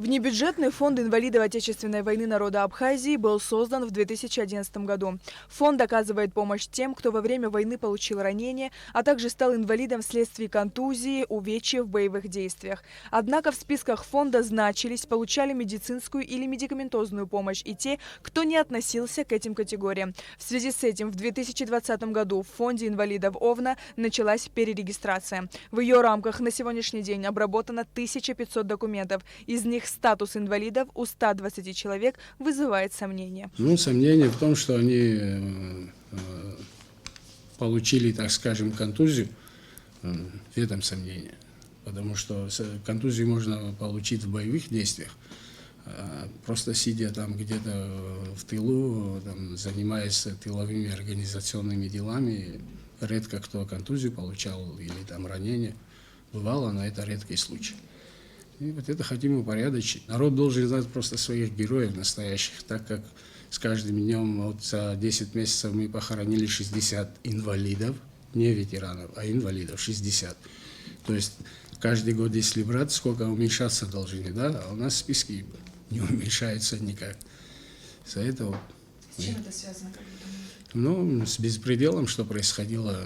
Внебюджетный фонд инвалидов Отечественной войны народа Абхазии был создан в 2011 году. Фонд оказывает помощь тем, кто во время войны получил ранение, а также стал инвалидом вследствие контузии, увечья в боевых действиях. Однако в списках фонда значились, получали медицинскую или медикаментозную помощь и те, кто не относился к этим категориям. В связи с этим в 2020 году в фонде инвалидов ОВНА началась перерегистрация. В ее рамках на сегодняшний день обработано 1500 документов. Из них статус инвалидов у 120 человек вызывает сомнения. Сомнение в том, что они получили, так скажем, контузию. В этом сомнение. Потому что контузию можно получить в боевых действиях. Просто сидя там где-то в тылу, занимаясь тыловыми организационными делами, редко кто контузию получал или там ранение. Бывало, но это редкий случай. И вот это хотим упорядочить. Народ должен знать просто своих героев настоящих, так как с каждым днем за 10 месяцев мы похоронили 60 инвалидов, не ветеранов, а инвалидов 60. То есть каждый год, если брать, сколько уменьшаться должны, да? А у нас списки не уменьшаются никак. Из-за этого... С чем это связано, как вы думаете? С беспределом, что происходило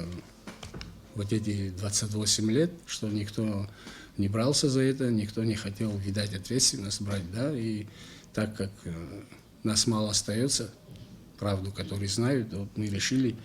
вот эти 28 лет, что никто не брался за это, никто не хотел, видать, ответственность брать, да, и так как нас мало остается, правду, которые знают, вот мы решили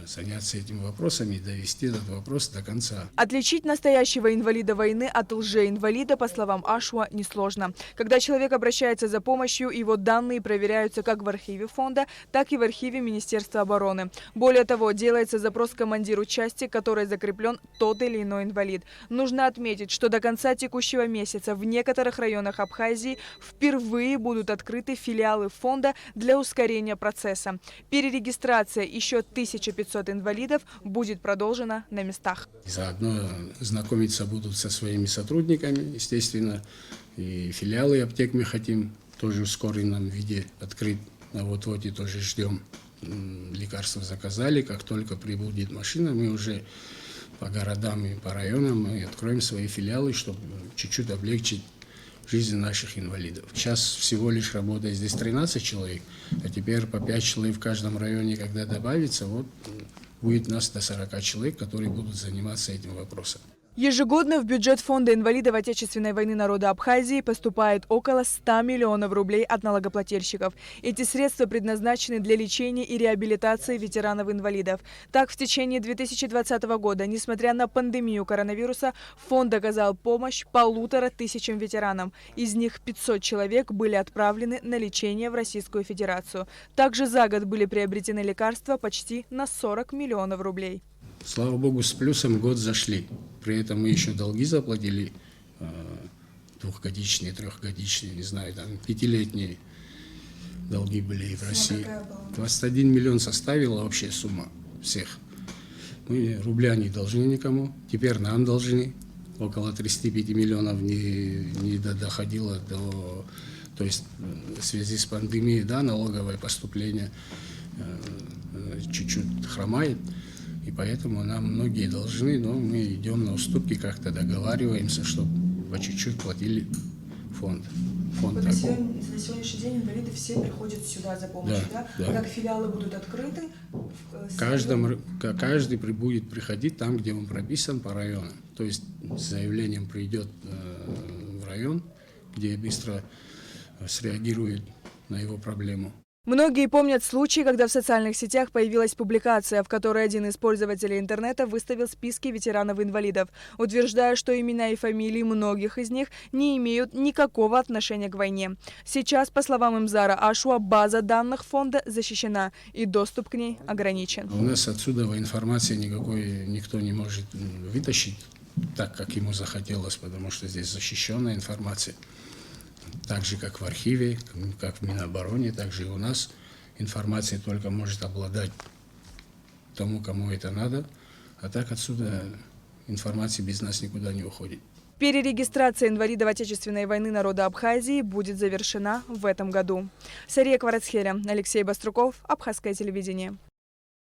заняться этим вопросом и довести этот вопрос до конца. Отличить настоящего инвалида войны от лжеинвалида, по словам Ашуа, несложно. Когда человек обращается за помощью, его данные проверяются как в архиве фонда, так и в архиве Министерства обороны. Более того, делается запрос командиру части, которой закреплен тот или иной инвалид. Нужно отметить, что до конца текущего месяца в некоторых районах Абхазии впервые будут открыты филиалы фонда для ускорения процесса. Перерегистрация еще 1500 инвалидов будет продолжена на местах. Заодно знакомиться будут со своими сотрудниками, естественно, и филиалы аптек мы хотим тоже в ускоренном виде открыть. А вот и тоже ждем. Лекарства заказали, как только прибудет машина, мы уже по городам и по районам мы откроем свои филиалы, чтобы чуть-чуть облегчить жизнь наших инвалидов. Сейчас всего лишь работает здесь 13 человек, а теперь по 5 человек в каждом районе, когда добавится, будет нас до 40 человек, которые будут заниматься этим вопросом. Ежегодно в бюджет фонда инвалидов Отечественной войны народа Абхазии поступает около 100 миллионов рублей от налогоплательщиков. Эти средства предназначены для лечения и реабилитации ветеранов-инвалидов. Так, в течение 2020 года, несмотря на пандемию коронавируса, фонд оказал помощь 1500 ветеранам. Из них 500 человек были отправлены на лечение в Российскую Федерацию. Также за год были приобретены лекарства почти на 40 миллионов рублей. Слава Богу, с плюсом год зашли. При этом мы еще долги заплатили, двухгодичные, трехгодичные, не знаю, там 5-летние долги были и в России. 21 миллион составила общая сумма всех. Мы рубля не должны никому, теперь нам должны. Около 35 миллионов не доходило до... То есть в связи с пандемией, да, налоговое поступление чуть-чуть хромает. И поэтому нам многие должны, но мы идем на уступки, как-то договариваемся, чтобы по чуть-чуть платили фонд. На сегодняшний день инвалиды все приходят сюда за помощью, да? Как филиалы будут открыты? Каждый будет приходить там, где он прописан по району. То есть с заявлением придет в район, где быстро среагирует на его проблему. Многие помнят случай, когда в социальных сетях появилась публикация, в которой один из пользователей интернета выставил списки ветеранов-инвалидов, утверждая, что имена и фамилии многих из них не имеют никакого отношения к войне. Сейчас, по словам Имзара Ашуа, база данных фонда защищена и доступ к ней ограничен. У нас отсюда информации никакой никто не может вытащить так, как ему захотелось, потому что здесь защищенная информация. Так же, как в архиве, как в Минобороне, так же и у нас информация только может обладать тому, кому это надо, а так отсюда информация без нас никуда не уходит. Перерегистрация инвалидов Отечественной войны народа Абхазии будет завершена в этом году. Сария Кварацхеля, Алексей Баструков, Абхазское телевидение.